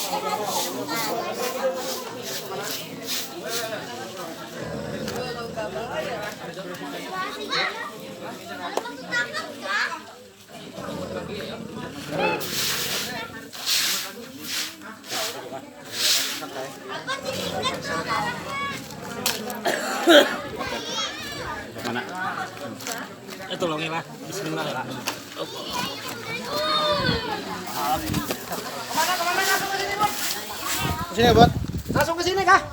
Mana? Tolongin lah. Bismillah lah. Sini, Bot. Langsung ke sini kah?